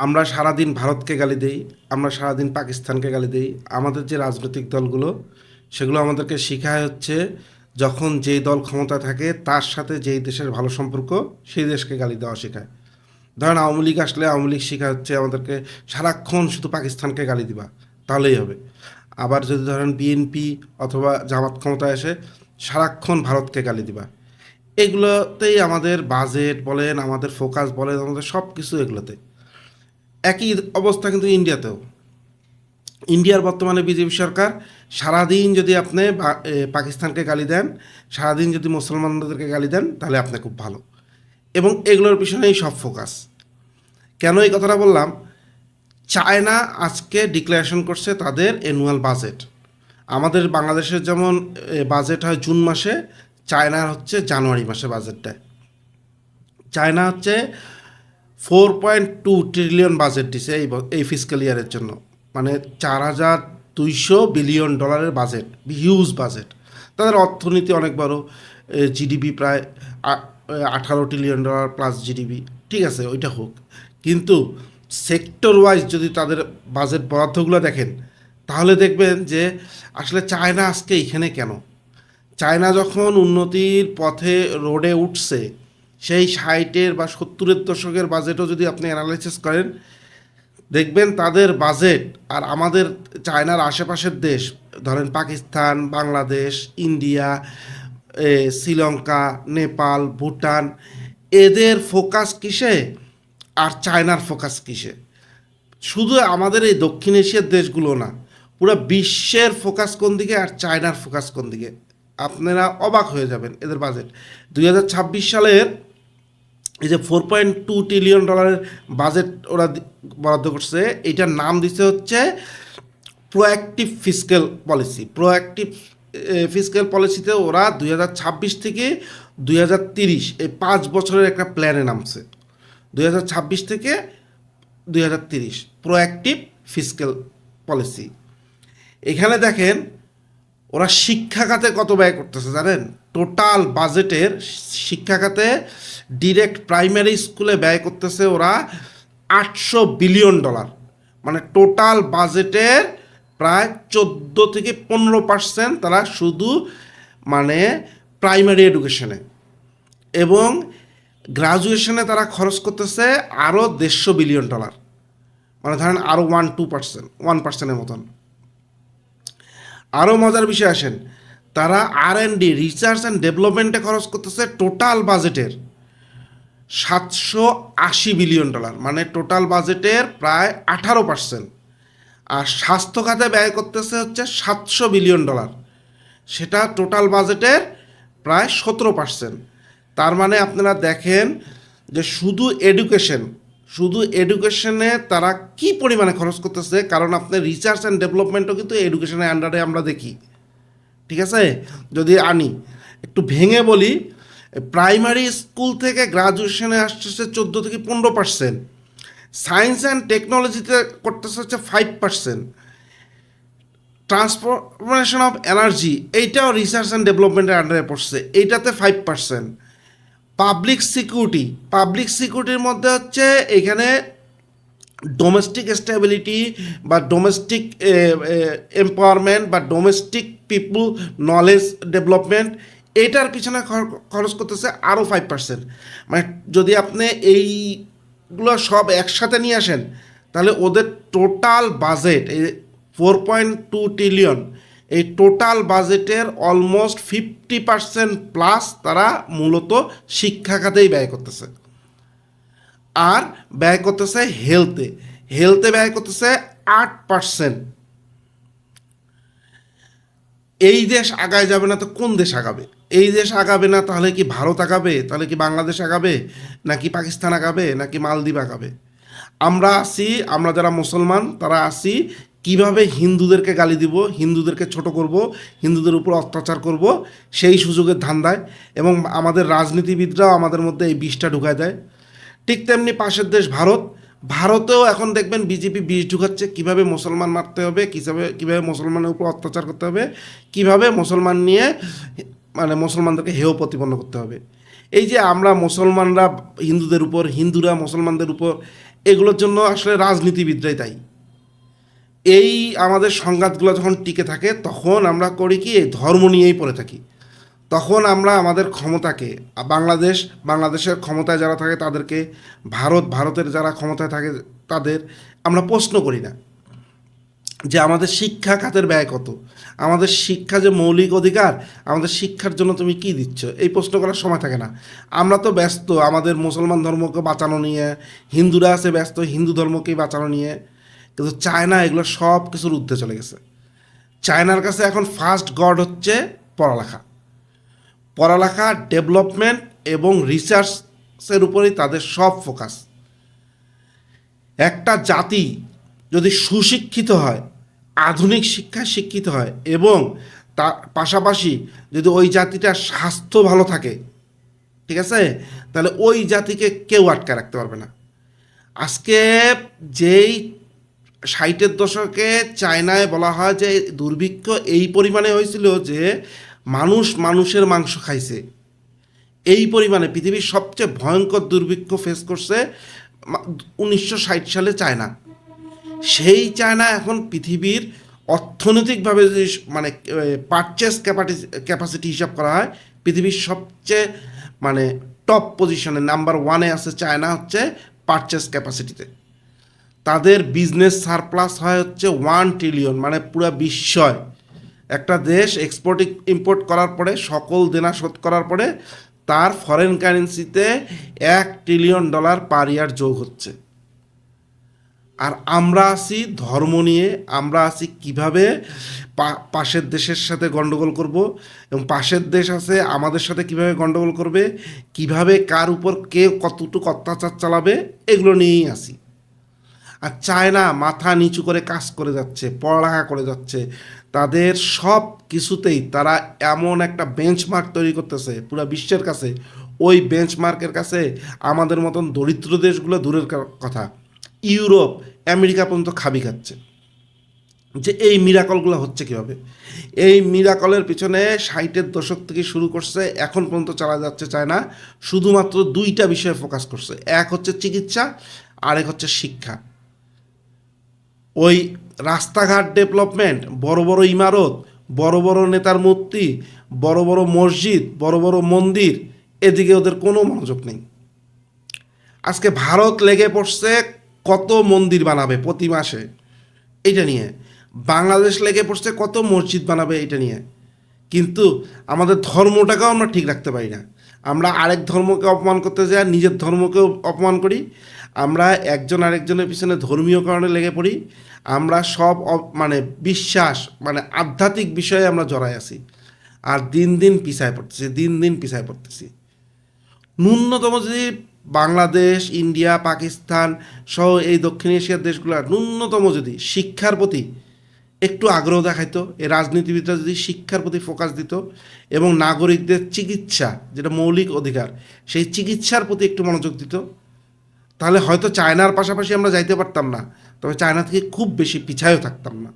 আমরা সারাদিন ভারতকে গালি দেই, আমরা সারাদিন পাকিস্তানকে গালি দেই। আমাদের যে রাজনৈতিক দলগুলো, সেগুলো আমাদেরকে শেখায় হচ্ছে যখন যেই দল ক্ষমতা থাকে তার সাথে যেই দেশের ভালো সম্পর্ক, সেই দেশকে গালি দেওয়া শেখায়। ধরেন আওয়ামী লীগ আসলে আওয়ামী লীগ শেখা হচ্ছে আমাদেরকে সারাক্ষণ শুধু পাকিস্তানকে গালি দিবা, তাহলেই হবে। আবার যদি ধরেন বিএনপি অথবা জামাত ক্ষমতায় এসে সারাক্ষণ ভারতকে গালি দিবা, এগুলোতেই আমাদের বাজেট বলেন, আমাদের ফোকাস বলেন, আমাদের সব কিছু এগুলোতে। একই অবস্থা কিন্তু ইন্ডিয়াতেও। ইন্ডিয়ার বর্তমানে বিজেপি সরকার সারাদিন যদি আপনি পাকিস্তানকে গালি দেন, সারাদিন যদি মুসলমানদেরকে গালি দেন, তাহলে আপনি খুব ভালো। এবং এগুলোর পিছনেই সব ফোকাস। কেন এই কথাটা বললাম? চায়না আজকে ডিক্লারেশন করছে তাদের অ্যানুয়াল বাজেট। আমাদের বাংলাদেশের যেমন বাজেট হয় জুন মাসে, চায়নার হচ্ছে জানুয়ারি মাসে বাজেট দেয়। চায়না হচ্ছে 4.2 ট্রিলিয়ন বাজেট দিছে এই ফিসক্যাল ইয়ারের জন্য। মানে 4,200 বিলিয়ন ডলারের বাজেট, হিউজ বাজেট। তাদের অর্থনীতি অনেক বড়, জিডিপি প্রায় 18 ট্রিলিয়ন ডলার প্লাস জিডিপি। ঠিক আছে, ওইটা হোক, কিন্তু সেক্টর ওয়াইজ যদি তাদের বাজেট বরাদ্দগুলো দেখেন, তাহলে দেখবেন যে আসলে চায়না আজকে এখানে কেন। চায়না যখন উন্নতির পথে রোডে উঠছে, সেই 60-এর বা 70-এর দশকের বাজেটও যদি আপনি অ্যানালাইসিস করেন, দেখবেন তাদের বাজেট আর আমাদের চায়নার আশেপাশের দেশ, ধরেন পাকিস্তান, বাংলাদেশ, ইন্ডিয়া, শ্রীলঙ্কা, নেপাল, ভুটান, এদের ফোকাস কিসে আর চায়নার ফোকাস কিসে? শুধু আমাদের এই দক্ষিণ এশিয়ার দেশগুলো না, পুরো বিশ্বের ফোকাস কোন দিকে আর চায়নার ফোকাস কোন দিকে, আপনারা অবাক হয়ে যাবেন। এদের বাজেট 2026 সালের এই যে 4.2 ট্রিলিয়ন ডলারের বাজেট ওরা বরাদ্দ করছে, এইটার নাম দিতে হচ্ছে proactive fiscal policy. Proactive fiscal পলিসিতে ওরা 2026 থেকে 2030 এই 5 বছরের একটা প্ল্যানে নামছে। 2026 থেকে 2030 প্রোঅ্যাক্টিভ ফিসক্যাল পলিসি। এখানে দেখেন ওরা শিক্ষা খাতে কত ব্যয় করতেছে জানেন? টোটাল বাজেটের শিক্ষা খাতে ডিরেক্ট প্রাইমারি স্কুলে ব্যয় করতেছে ওরা 800 বিলিয়ন ডলার। মানে টোটাল বাজেটের প্রায় 14 থেকে 15% তারা শুধু মানে প্রাইমারি এডুকেশনে, এবং গ্রাজুয়েশনে তারা খরচ করতেছে আরও 150 বিলিয়ন ডলার। মানে ধরেন আরও 1%-2%, 1%-এর মতন। আরও মজার বিষয় আসেন, তারা R&D, রিসার্চ অ্যান্ড ডেভেলপমেন্টে খরচ করতেছে টোটাল বাজেটের 780 বিলিয়ন ডলার, মানে টোটাল বাজেটের প্রায় 18%। আর স্বাস্থ্য খাতে ব্যয় করতেছে হচ্ছে 700 বিলিয়ন ডলার, সেটা টোটাল বাজেটের প্রায় 17%। তার মানে আপনারা দেখেন যে শুধু এডুকেশনে তারা কি পরিমাণে খরচ করতেছে। কারণ আপনার রিসার্চ অ্যান্ড ডেভেলপমেন্টও কিন্তু এডুকেশনের আন্ডারে আমরা দেখি। ঠিক আছে, যদি আনি একটু ভেঙে বলি, প্রাইমারি স্কুল থেকে গ্রাজুয়েশনে আসতেছে 14 থেকে 15%, সায়েন্স অ্যান্ড টেকনোলজিতে করতেছে হচ্ছে 5%, ট্রান্সফরমেশন অফ এনার্জি এইটাও রিসার্চ অ্যান্ড ডেভেলপমেন্টের আন্ডারে পড়ছে, এইটাতে 5%। পাবলিক সিকিউরিটির মধ্যে হচ্ছে এখানে ডোমেস্টিক স্টেবিলিটি বা ডোমেস্টিক এম্পাওয়ারমেন্ট বা ডোমেস্টিক পিপুল নলেজ ডেভেলপমেন্ট, এটার পিছনে খরচ করতেছে আরও 5%। মানে যদি আপনি এইগুলো সব একসাথে নিয়ে আসেন, তাহলে ওদের টোটাল বাজেট এই 4.2 ট্রিলিয়ন, এই টোটাল বাজেটের অলমোস্ট 50% প্লাস তারা মূলত শিক্ষা খাতেই ব্যয় করতেছে। আর ব্যয় করতেছে হেলথে ব্যয় করতেছে 8%। এই দেশ আগায় যাবে না তো কোন দেশ আগাবে? এই দেশ আগাবে না তাহলে কি ভারত আগাবে? তাহলে কি বাংলাদেশ আগাবে? নাকি পাকিস্তান আগাবে? নাকি মালদ্বীপ আগাবে? আমরা যারা মুসলমান তারা আসি কিভাবে হিন্দুদেরকে গালি দিব, হিন্দুদেরকে ছোট করব, হিন্দুদের উপর অত্যাচার করব, সেই সুযোগের ধান্দায়। এবং আমাদের রাজনীতিবিদরাও আমাদের মধ্যে এই বিষটা ঢুকায় দেয়। ঠিক তেমনি পাশের দেশ ভারতেও এখন দেখবেন বিজেপি বিষ ঢুকাচ্ছে কীভাবে মুসলমান মারতে হবে, কীভাবে মুসলমানের উপর অত্যাচার করতে হবে, কীভাবে মুসলমান নিয়ে মানে মুসলমানদেরকে হেয় প্রতিপন্ন করতে হবে। এই যে আমরা মুসলমানরা হিন্দুদের উপর, হিন্দুরা মুসলমানদের উপর এগুলোর জন্য আসলে রাজনীতিবিদরাই দায়ী। এই আমাদের সংঘাতগুলো যখন টিকে থাকে তখন আমরা করি কি, এই ধর্ম নিয়েই পড়ে থাকি। তখন আমরা আমাদের ক্ষমতাকে, বাংলাদেশের ক্ষমতায় যারা থাকে তাদেরকে, ভারতের যারা ক্ষমতায় থাকে তাদের আমরা প্রশ্ন করি না যে আমাদের শিক্ষা খাতের ব্যয় কত, আমাদের শিক্ষা যে মৌলিক অধিকার, আমাদের শিক্ষার জন্য তুমি কি দিচ্ছ, এই প্রশ্ন করার সময় থাকে না। আমরা তো ব্যস্ত আমাদের মুসলমান ধর্মকে বাঁচানো নিয়ে, হিন্দুরা আছে ব্যস্ত হিন্দু ধর্মকেই বাঁচানো নিয়ে। কিন্তু চায়না এগুলো সব কিছুর ঊর্ধ্বে চলে গেছে। চায়নার কাছে এখন ফার্স্ট গড হচ্ছে পড়ালেখা। পড়ালেখা, ডেভেলপমেন্ট এবং রিসার্চের উপরেই তাদের সব ফোকাস। একটা জাতি যদি সুশিক্ষিত হয়, আধুনিক শিক্ষায় শিক্ষিত হয় এবং তার পাশাপাশি যদি ওই জাতিটার স্বাস্থ্য ভালো থাকে, ঠিক আছে, তাহলে ওই জাতিকে কেউ আটকে রাখতে পারবে না। আজকে যেই 60-এর দশকে চায়নায় বলা হয় যে দুর্ভিক্ষ এই পরিমাণে হয়েছিল যে মানুষের মাংস খাইছে, এই পরিমাণে পৃথিবীর সবচেয়ে ভয়ঙ্কর দুর্ভিক্ষ ফেস করছে 1960 সালে চায়না। সেই চায়না এখন পৃথিবীর অর্থনৈতিকভাবে যদি মানে পারচেস ক্যাপাসিটি হিসাব করা হয়, পৃথিবীর সবচেয়ে মানে টপ পজিশনে নাম্বার 1-এ আছে চায়না, হচ্ছে পারচেস ক্যাপাসিটিতে। তাদের বিজনেস সারপ্লাস হয় হচ্ছে 1 ট্রিলিয়ন, মানে পুরো বিশ্বয় একটা দেশ এক্সপোর্ট ইম্পোর্ট করার পরে, সকল দেনা শোধ করার পরে তার ফরেন কারেন্সিতে $1 ট্রিলিয়ন পার ইয়ার যোগ হচ্ছে। আর আমরা আছি ধর্ম নিয়ে, আমরা আছি কিভাবে পাশের দেশের সাথে গন্ডগোল করব, এবং পাশের দেশ আছে আমাদের সাথে কিভাবে গন্ডগোল করবে, কিভাবে কার উপর কে কতটুকু অত্যাচার চালাবে, এগুলো নিয়েই আছি। আর চায়না মাথা নিচু করে কাজ করে যাচ্ছে, পড়ালেখা করে যাচ্ছে, তাদের সব কিছুতেই তারা এমন একটা বেঞ্চমার্ক তৈরি করতেছে পুরো বিশ্বের কাছে। ওই বেঞ্চমার্কের কাছে আমাদের মতন দরিদ্র দেশগুলো দূরের কথা, ইউরোপ, আমেরিকা পর্যন্ত খাবি খাচ্ছে যে এই মিরাকলগুলো হচ্ছে কীভাবে। এই মিরাকলের পিছনে 60-এর দশক থেকে শুরু করছে, এখন পর্যন্ত চালা যাচ্ছে চায়না শুধুমাত্র 2টা বিষয়ে ফোকাস করছে। এক হচ্ছে চিকিৎসা, আরেক হচ্ছে শিক্ষা। ওই রাস্তাঘাট ডেভেলপমেন্ট, বড় বড় ইমারত, বড় বড় নেতার মূর্তি, বড় বড় মসজিদ, বড় বড় মন্দির, এদিকে ওদের কোনো মনোযোগ নেই। আজকে ভারত লেগে পড়ছে কত মন্দির বানাবে প্রতি মাসে, এইটা নিয়ে। বাংলাদেশ লেগে পড়ছে কত মসজিদ বানাবে, এটা নিয়ে। কিন্তু আমাদের ধর্মটাকেও আমরা ঠিক রাখতে পারি না। আমরা আরেক ধর্মকে অপমান করতে যাই, নিজের ধর্মকেও অপমান করি। আমরা একজন আরেকজনের পিছনে ধর্মীয় কারণে লেগে পড়ি। আমরা সব মানে বিশ্বাস, মানে আধ্যাত্মিক বিষয়ে আমরা জড়াই আছি। আর দিন দিন পিছায় পড়তেছি। ন্যূনতম যদি বাংলাদেশ, ইন্ডিয়া, পাকিস্তান সহ এই দক্ষিণ এশিয়ার দেশগুলোর ন্যূনতম যদি শিক্ষার প্রতি একটু আগ্রহ দেখাইতো, এই রাজনীতিবিদরা যদি শিক্ষার প্রতি ফোকাস দিত এবং নাগরিকদের চিকিৎসা, যেটা মৌলিক অধিকার, সেই চিকিৎসার প্রতি একটু মনোযোগ দিত, তাহলে হয়তো চায়নার পাশাপাশি আমরা যাইতে পারতাম না, তবে চায়না থেকে খুব বেশি পিছায়ও থাকতাম না।